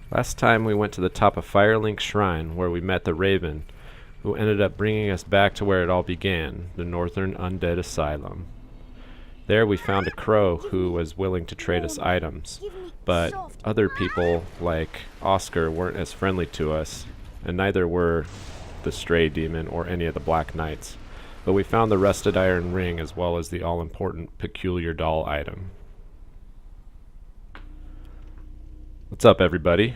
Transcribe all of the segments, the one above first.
Last time we went to the top of Firelink Shrine, where we met the Raven, who ended up bringing us back to where it all began, the Northern Undead Asylum. There we found a crow who was willing to trade us items, but other people, like Oscar, weren't as friendly to us, and neither were the Stray Demon or any of the Black Knights. But we found the Rusted Iron Ring as well as the all-important Peculiar Doll item. What's up, everybody?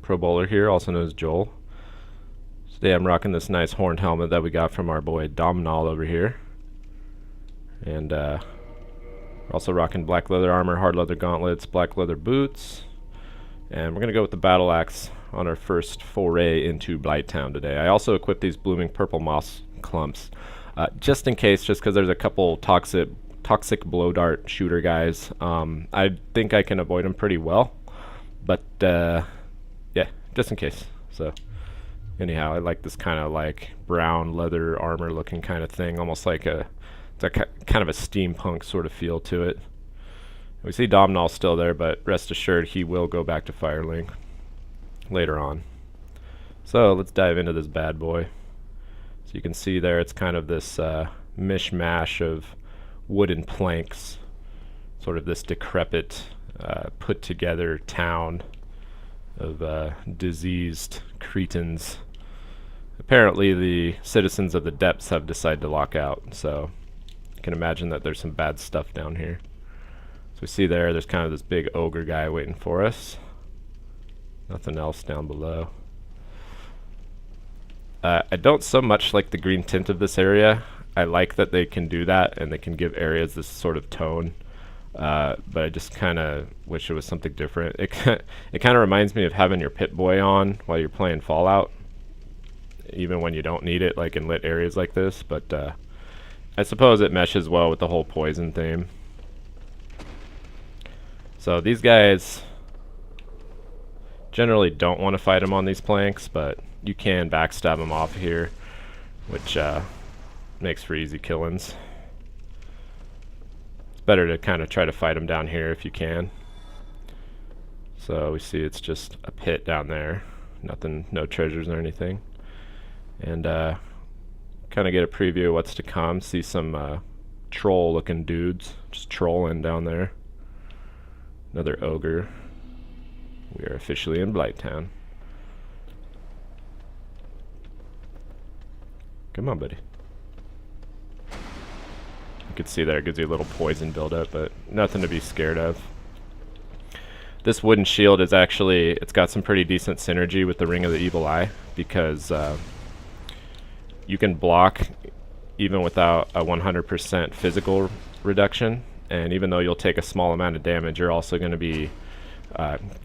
Pro Bowler here, also known as Joel. Today I'm rocking this nice horned helmet that we got from our boy Domhnall over here. And we're also rocking black leather armor, hard leather gauntlets, black leather boots. And we're going to go with the battle axe on our first foray into Blighttown today. I also equipped these blooming purple moss clumps. Just in case, just because there's a couple toxic blow dart shooter guys. I think I can avoid them pretty well. But, yeah, just in case. So, anyhow, I like this kind of like brown leather armor looking kind of thing. Almost like it's a kind of a steampunk sort of feel to it. We see Domhnall still there, but rest assured he will go back to Firelink later on. So, let's dive into this bad boy. So you can see there it's kind of this mishmash of wooden planks. Sort of this decrepit put together town of diseased cretins. Apparently the citizens of the depths have decided to lock out, so you can imagine that there's some bad stuff down here. So we see there's kind of this big ogre guy waiting for us. Nothing else down below. I don't so much like the green tint of this area. I like that they can do that and they can give areas this sort of tone. But I just kind of wish it was something different. It kind of reminds me of having your Pip-Boy on while you're playing Fallout, even when you don't need it, like in lit areas like this. But I suppose it meshes well with the whole poison theme. So these guys generally don't want to fight them on these planks, but you can backstab them off here, which makes for easy killings. Better to kind of try to fight them down here if you can. So we see it's just a pit down there. Nothing, no treasures or anything. And kind of get a preview of what's to come. See some troll looking dudes just trolling down there. Another ogre. We are officially in Blighttown. Come on, buddy. You can see there it gives you a little poison buildup, but nothing to be scared of. This wooden shield is actually, it's got some pretty decent synergy with the Ring of the Evil Eye, because you can block even without a 100% physical reduction, and even though you'll take a small amount of damage, you're also going to be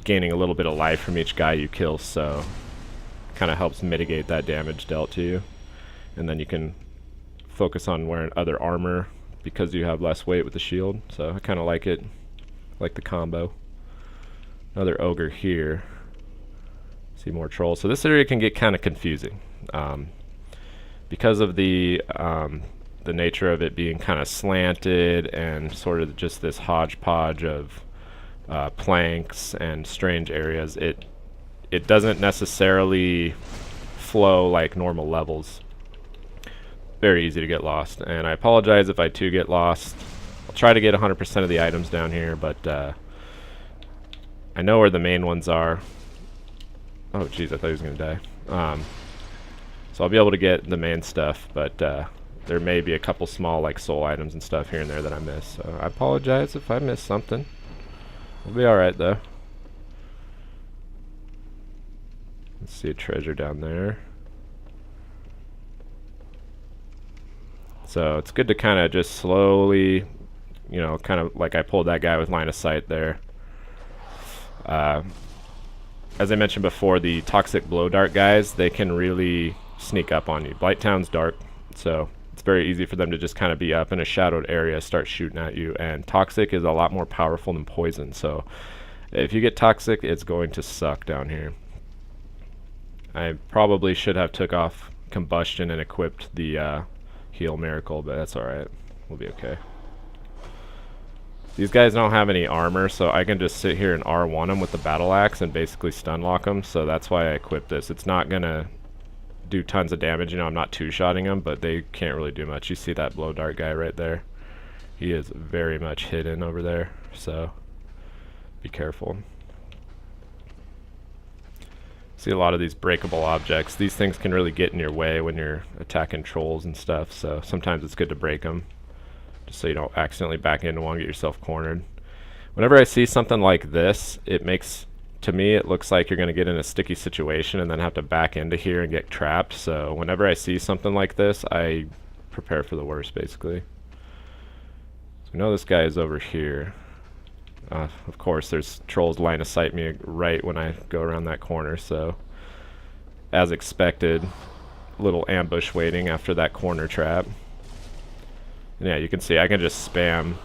gaining a little bit of life from each guy you kill, so it kind of helps mitigate that damage dealt to you. And then you can focus on wearing other armor because you have less weight with the shield. So I kind of like it, like the combo. Another ogre here. See more trolls. So this area can get kind of confusing because of the nature of it being kind of slanted and sort of just this hodgepodge of planks and strange areas. It doesn't necessarily flow like normal levels. Very easy to get lost, and I apologize if I too get lost. I'll try to get 100% of the items down here, but I know where the main ones are. Oh jeez, I thought he was gonna die. So I'll be able to get the main stuff, but there may be a couple small like soul items and stuff here and there that I miss. So I apologize if I miss something. We'll be alright though. Let's see a treasure down there. So it's good to kind of just slowly, you know, kind of like I pulled that guy with line of sight there. As I mentioned before, the toxic blow dart guys, they can really sneak up on you. Blighttown's dark, so it's very easy for them to just kind of be up in a shadowed area, start shooting at you. And toxic is a lot more powerful than poison, so if you get toxic, it's going to suck down here. I probably should have took off combustion and equipped the heal miracle, but that's alright. We'll be okay. These guys don't have any armor, so I can just sit here and R1 them with the battle axe and basically stun lock them. So that's why I equipped this. It's not gonna do tons of damage. You know, I'm not two-shotting them, but they can't really do much. You see that blow dart guy right there? He is very much hidden over there, so be careful. See a lot of these breakable objects. These things can really get in your way when you're attacking trolls and stuff, so sometimes it's good to break them, just so you don't accidentally back into one and get yourself cornered. Whenever I see something like this, it makes, to me, it looks like you're going to get in a sticky situation and then have to back into here and get trapped. So whenever I see something like this, I prepare for the worst, basically. So we know this guy is over here. Of course, there's trolls line of sight me right when I go around that corner, so as expected, little ambush waiting after that corner trap. And yeah, you can see I can just spam.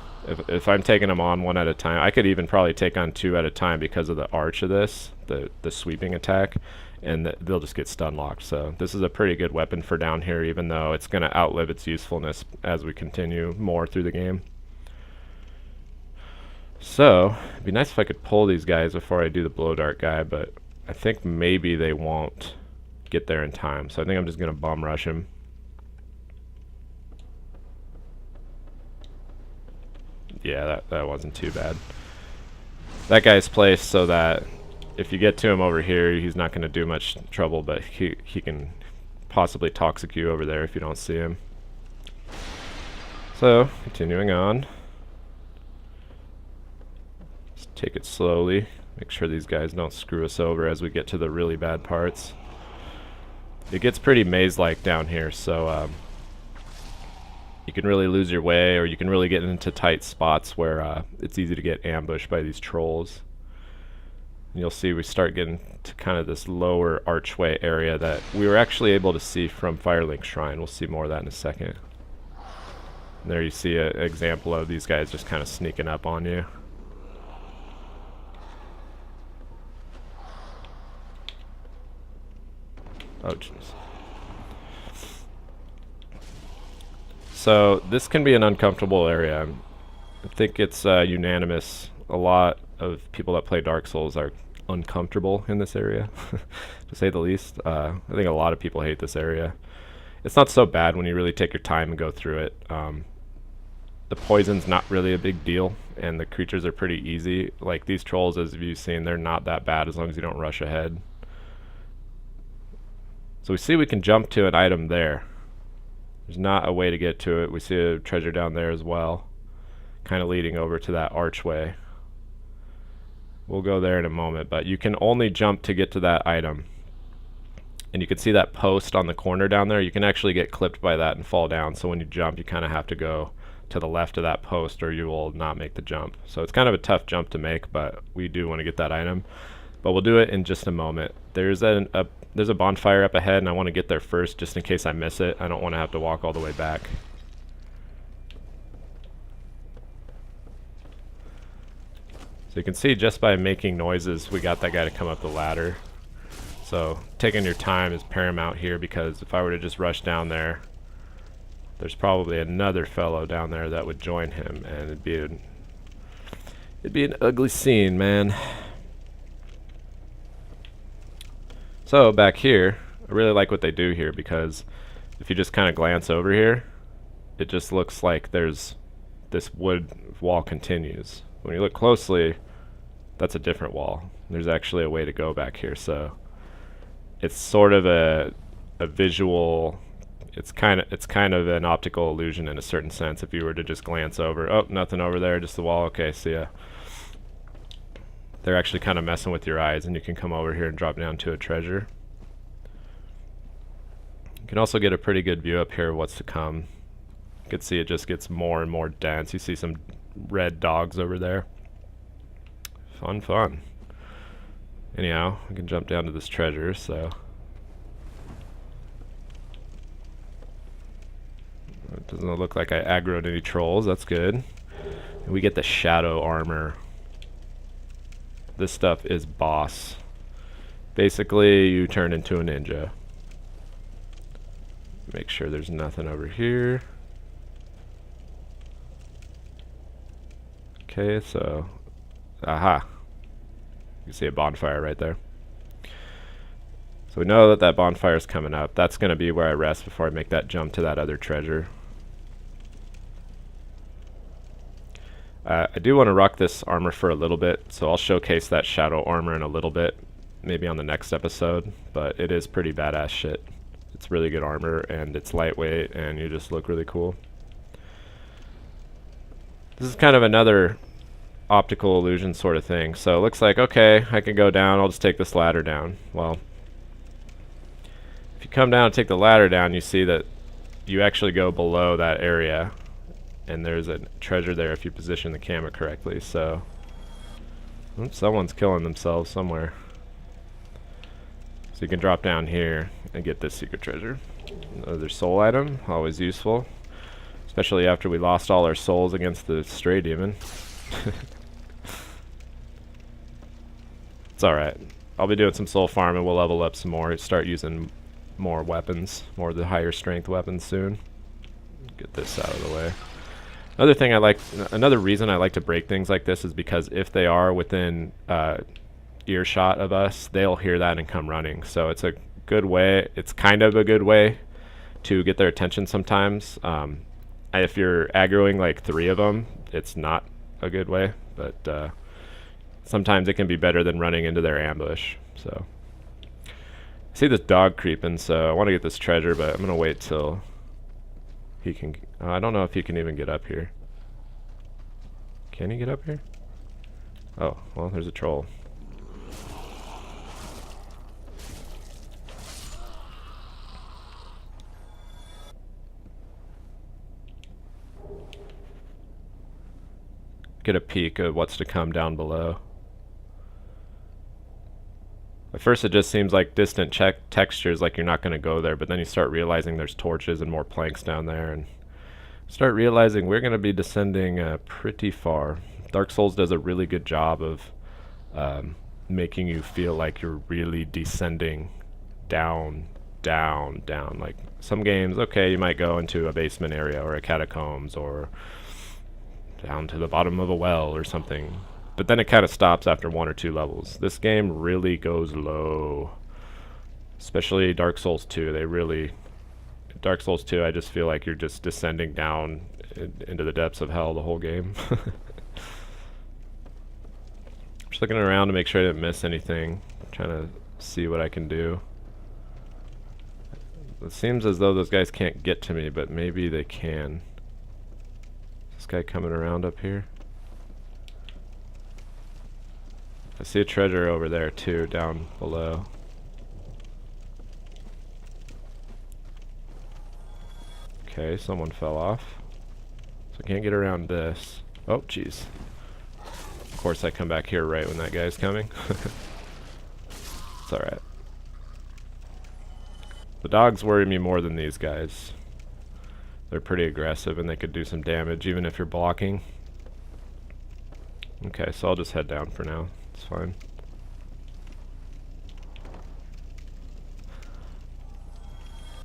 If I'm taking them on one at a time, I could even probably take on two at a time because of the arch of this, the sweeping attack, and they'll just get stun locked. So this is a pretty good weapon for down here, even though it's going to outlive its usefulness as we continue more through the game. So it'd be nice if I could pull these guys before I do the blow dart guy, but I think maybe they won't get there in time. So I think I'm just going to bum rush him. Yeah, that wasn't too bad. That guy's placed so that if you get to him over here, he's not going to do much trouble, but he can possibly toxic you over there if you don't see him. So, continuing on. Just take it slowly. Make sure these guys don't screw us over as we get to the really bad parts. It gets pretty maze-like down here, so you can really lose your way, or you can really get into tight spots where it's easy to get ambushed by these trolls. And you'll see we start getting to kind of this lower archway area that we were actually able to see from Firelink Shrine. We'll see more of that in a second. And there you see an example of these guys just kind of sneaking up on you. Oh, jeez. So this can be an uncomfortable area. I think it's unanimous. A lot of people that play Dark Souls are uncomfortable in this area, to say the least. I think a lot of people hate this area. It's not so bad when you really take your time and go through it. The poison's not really a big deal, and the creatures are pretty easy. Like these trolls, as you've seen, they're not that bad as long as you don't rush ahead. So we see we can jump to an item there. There's not a way to get to it. We see a treasure down there as well, kind of leading over to that archway. We'll go there in a moment, but you can only jump to get to that item. And you can see that post on the corner down there. You can actually get clipped by that and fall down, so when you jump, you kind of have to go to the left of that post or you will not make the jump. So it's kind of a tough jump to make, but we do want to get that item. But we'll do it in just a moment. There's a bonfire up ahead, and I want to get there first just in case I miss it. I don't want to have to walk all the way back. So you can see just by making noises, we got that guy to come up the ladder. So taking your time is paramount here, because if I were to just rush down there, there's probably another fellow down there that would join him, and it'd be an ugly scene, man. So back here, I really like what they do here, because if you just kind of glance over here, it just looks like there's this wood wall continues. When you look closely, that's a different wall. There's actually a way to go back here, so it's sort of a visual. It's kind of an optical illusion in a certain sense. If you were to just glance over, oh, nothing over there, just the wall. Okay, see ya. They're actually kind of messing with your eyes, and you can come over here and drop down to a treasure. You can also get a pretty good view up here of what's to come. You can see it just gets more and more dense. You see some red dogs over there. Fun, fun. Anyhow, we can jump down to this treasure, so it doesn't look like I aggroed any trolls. That's good. And we get the shadow armor. This stuff is boss. Basically, you turn into a ninja. Make sure there's nothing over here. Okay, so aha, you see a bonfire right there. So we know that that bonfire is coming up. That's going to be where I rest before I make that jump to that other treasure. I do want to rock this armor for a little bit, so I'll showcase that shadow armor in a little bit, maybe on the next episode, but it is pretty badass shit. It's really good armor, and it's lightweight, and you just look really cool. This is kind of another optical illusion sort of thing. So it looks like, okay, I can go down, I'll just take this ladder down. Well, if you come down and take the ladder down, you see that you actually go below that area, and there's a treasure there if you position the camera correctly. So oops, someone's killing themselves somewhere. So you can drop down here and get this secret treasure. Another soul item, always useful, especially after we lost all our souls against the stray demon. It's alright. I'll be doing some soul farming, we'll level up some more, start using more weapons, more of the higher strength weapons soon. Get this out of the way. Another thing another reason I like to break things like this is because if they are within earshot of us, they'll hear that and come running. So it's a good way, it's kind of a good way to get their attention sometimes. If you're aggroing like 3 of them, it's not a good way, but sometimes it can be better than running into their ambush. So I see this dog creeping, so I want to get this treasure, but I'm gonna wait till he can. I don't know if he can even get up here. Can he get up here? Oh, well, there's a troll. Get a peek of what's to come down below. At first it just seems like distant textures, like you're not going to go there, but then you start realizing there's torches and more planks down there, and start realizing we're going to be descending pretty far. Dark Souls does a really good job of making you feel like you're really descending down, down, down. Like some games, okay, you might go into a basement area or a catacombs or down to the bottom of a well or something. But then it kind of stops after 1 or 2 levels. This game really goes low. Especially Dark Souls 2. Dark Souls 2, I just feel like you're just descending down into the depths of hell the whole game. Just looking around to make sure I didn't miss anything. Trying to see what I can do. It seems as though those guys can't get to me, but maybe they can. Is this guy coming around up here? I see a treasure over there too, down below. Okay, someone fell off. So I can't get around this. Oh, jeez. Of course I come back here right when that guy's coming. It's alright. The dogs worry me more than these guys. They're pretty aggressive and they could do some damage even if you're blocking. Okay, so I'll just head down for now. It's fine.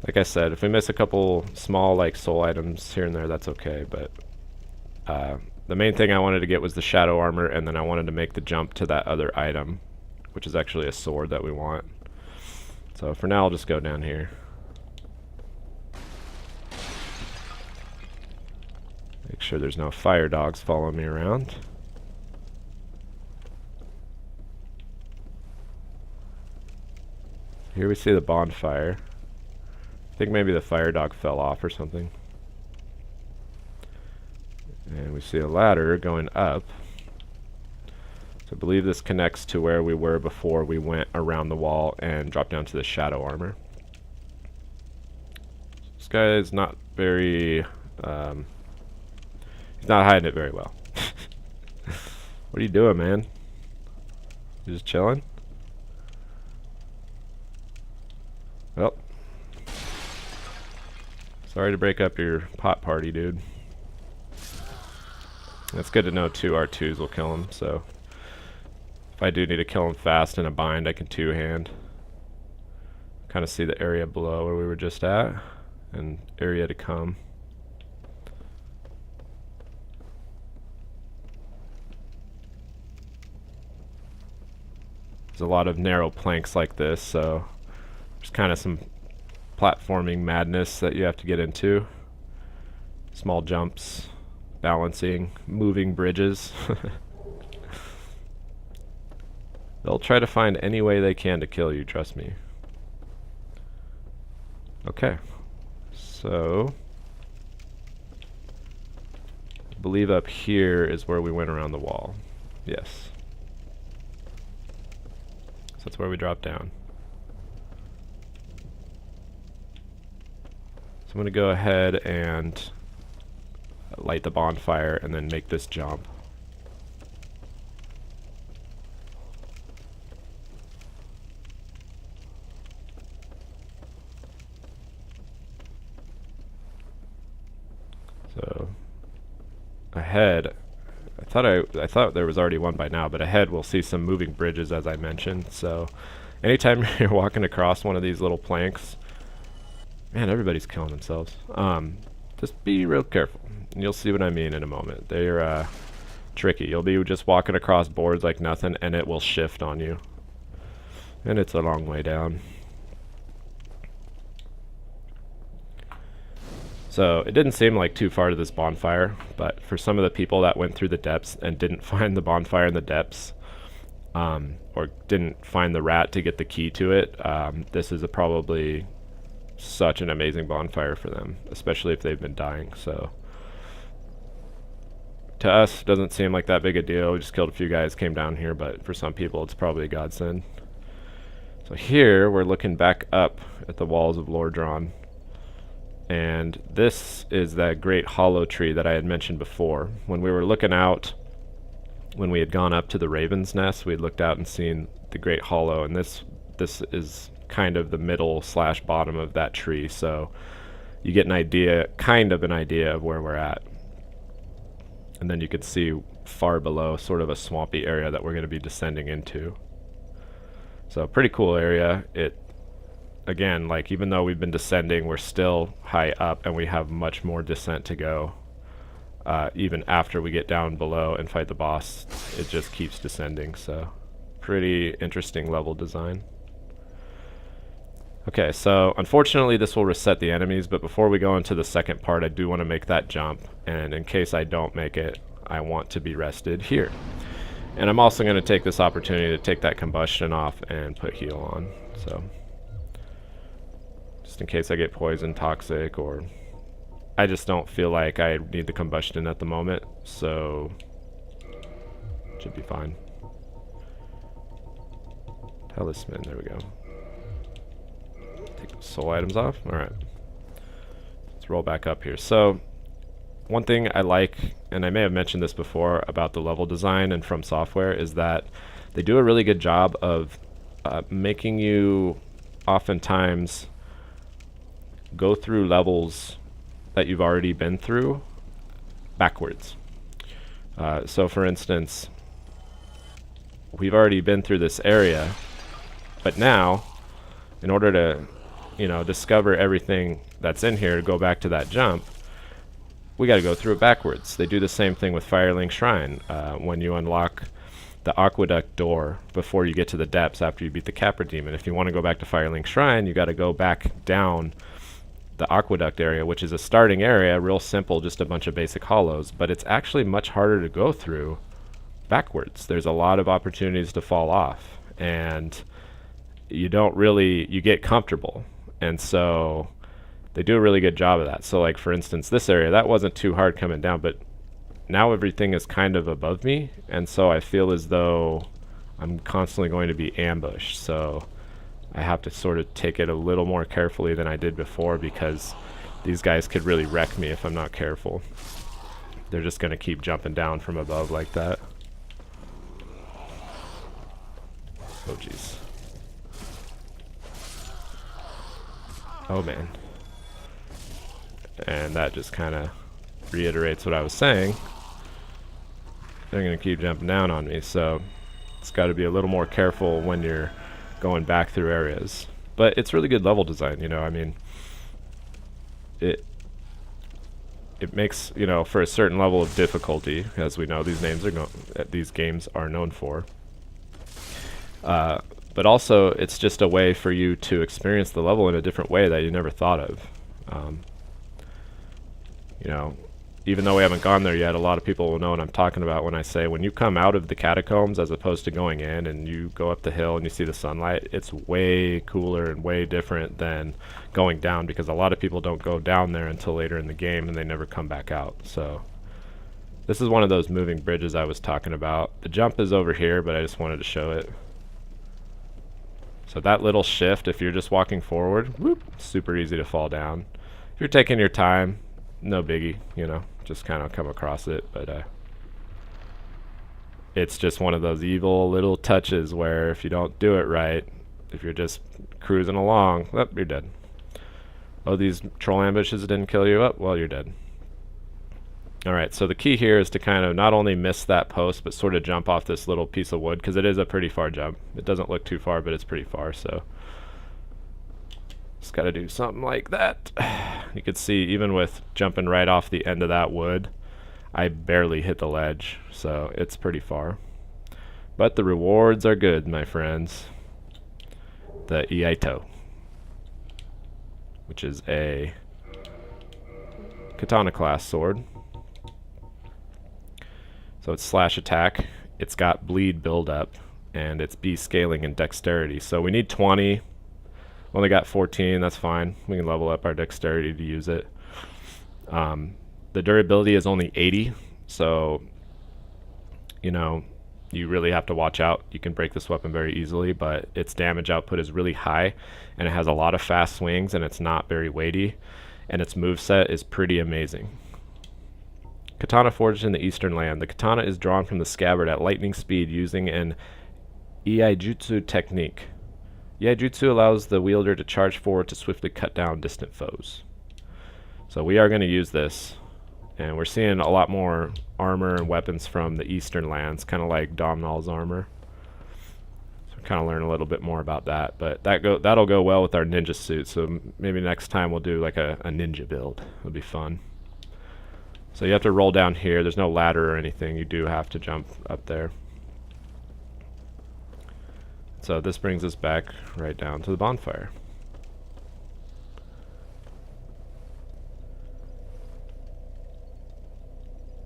Like I said, if we miss a couple small like soul items here and there, that's okay, but the main thing I wanted to get was the shadow armor, and then I wanted to make the jump to that other item, which is actually a sword that we want. So for now I'll just go down here. Make sure there's no fire dogs following me around. Here we see the bonfire. I think maybe the fire dog fell off or something. And we see a ladder going up. So I believe this connects to where we were before we went around the wall and dropped down to the shadow armor. This guy is not very... he's not hiding it very well. What are you doing, man? You just chilling? Well, sorry to break up your pot party, dude. It's good to know 2 R2s will kill him, so if I do need to kill him fast in a bind, I can 2-hand. Kind of see the area below where we were just at, and area to come. There's a lot of narrow planks like this, so there's kind of some platforming madness that you have to get into. Small jumps, balancing, moving bridges. They'll try to find any way they can to kill you, trust me. Okay, so I believe up here is where we went around the wall. Yes. So that's where we dropped down. So I'm going to go ahead and light the bonfire and then make this jump. So ahead, I thought there was already one by now, but ahead we'll see some moving bridges, as I mentioned. So anytime you're walking across one of these little planks, man, everybody's killing themselves. Just be real careful, and you'll see what I mean in a moment. They're tricky. You'll be just walking across boards like nothing, and it will shift on you, and it's a long way down. So it didn't seem like too far to this bonfire, but for some of the people that went through the depths and didn't find the bonfire in the depths, or didn't find the rat to get the key to it, this is probably such an amazing bonfire for them, especially if they've been dying. So to us, it doesn't seem like that big a deal. We just killed a few guys, came down here, but for some people it's probably a godsend. So here we're looking back up at the walls of Lordran. And this is that great hollow tree that I had mentioned before. When we were looking out, when we had gone up to the Raven's Nest, we had looked out and seen the great hollow, and this is kind of the middle / bottom of that tree, so you get an idea, kind of an idea of where we're at. And then you could see far below sort of a swampy area that we're going to be descending into. So pretty cool area. Again, like, even though we've been descending, we're still high up and we have much more descent to go. Even after we get down below and fight the boss, it just keeps descending, so pretty interesting level design. Okay, so unfortunately this will reset the enemies, but before we go into the second part, I do want to make that jump, and in case I don't make it, I want to be rested here. And I'm also going to take this opportunity to take that combustion off and put heal on, so just in case I get poisoned, toxic, or I just don't feel like I need the combustion at the moment, so should be fine. Talisman, there we go. Take those soul items off. Alright. Let's roll back up here. So, one thing I like, and I may have mentioned this before about the level design and From Software, is that they do a really good job of making you oftentimes go through levels that you've already been through backwards. So for instance, we've already been through this area, but now in order to, you know, discover everything that's in here to go back to that jump, we got to go through it backwards. They do the same thing with Firelink Shrine. When you unlock the aqueduct door before you get to the depths after you beat the Capra Demon, if you want to go back to Firelink Shrine, you got to go back down the aqueduct area, which is a starting area, real simple, just a bunch of basic hollows, but it's actually much harder to go through backwards. There's a lot of opportunities to fall off, and you get comfortable, and so they do a really good job of that. So like for instance, this area, that wasn't too hard coming down, but now everything is kind of above me, and so I feel as though I'm constantly going to be ambushed, so I have to sort of take it a little more carefully than I did before, because these guys could really wreck me if I'm not careful. They're just going to keep jumping down from above like that. Oh jeez. Oh man. And that just kind of reiterates what I was saying. They're going to keep jumping down on me, so it's got to be a little more careful when you're going back through areas. But it's really good level design, you know. I mean, it makes, you know, for a certain level of difficulty, as we know these games are known for, But also, it's just a way for you to experience the level in a different way that you never thought of. Um, you know, even though we haven't gone there yet, a lot of people will know what I'm talking about when I say when you come out of the catacombs as opposed to going in and you go up the hill and you see the sunlight, it's way cooler and way different than going down, because a lot of people don't go down there until later in the game and they never come back out. So this is one of those moving bridges I was talking about. The jump is over here, but I just wanted to show it. So that little shift, if you're just walking forward, whoop, super easy to fall down. If you're taking your time, no biggie, you know, just kind of come across it. But it's just one of those evil little touches where if you don't do it right, if you're just cruising along, oh, you're dead. Oh, these troll ambushes didn't kill you? Oh, well, you're dead. Alright, so the key here is to kind of not only miss that post, but sort of jump off this little piece of wood, because it is a pretty far jump. It doesn't look too far, but it's pretty far, so just got to do something like that. You can see, even with jumping right off the end of that wood, I barely hit the ledge, so it's pretty far. But the rewards are good, my friends. The Iaito, which is a katana class sword. So it's slash attack, it's got bleed buildup, and it's B scaling and dexterity. So we need 20, only got 14, that's fine. We can level up our dexterity to use it. The durability is only 80, so, you know, you really have to watch out. You can break this weapon very easily, but its damage output is really high, and it has a lot of fast swings, and it's not very weighty, and its moveset is pretty amazing. Katana forged in the Eastern Land. The katana is drawn from the scabbard at lightning speed using an Iaijutsu technique. Iaijutsu allows the wielder to charge forward to swiftly cut down distant foes. So we are going to use this, and we're seeing a lot more armor and weapons from the Eastern Lands, kind of like Domhnall's armor. So kind of learn a little bit more about that, but that'll go well with our ninja suit, so maybe next time we'll do like a ninja build. It'll be fun. So you have to roll down here. There's no ladder or anything. You do have to jump up there. So this brings us back right down to the bonfire.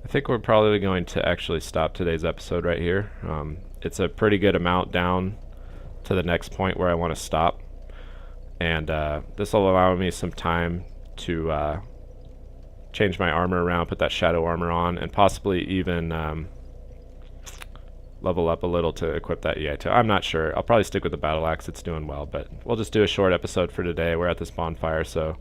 I think we're probably going to actually stop today's episode right here. It's a pretty good amount down to the next point where I want to stop. And this will allow me some time to change my armor around, put that shadow armor on, and possibly even level up a little to equip that Iaito. I'm not sure. I'll probably stick with the battle axe. It's doing well, but we'll just do a short episode for today. We're at this bonfire, so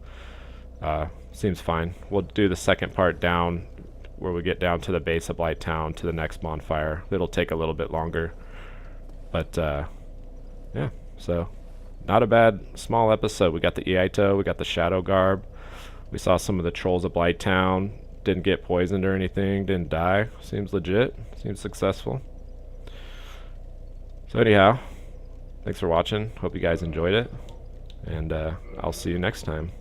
seems fine. We'll do the second part down where we get down to the base of Blighttown to the next bonfire. It'll take a little bit longer, but yeah, so not a bad small episode. We got the Iaito, we got the shadow garb. We saw some of the trolls of Blighttown. Didn't get poisoned or anything. Didn't die. Seems legit. Seems successful. So anyhow, thanks for watching. Hope you guys enjoyed it. And I'll see you next time.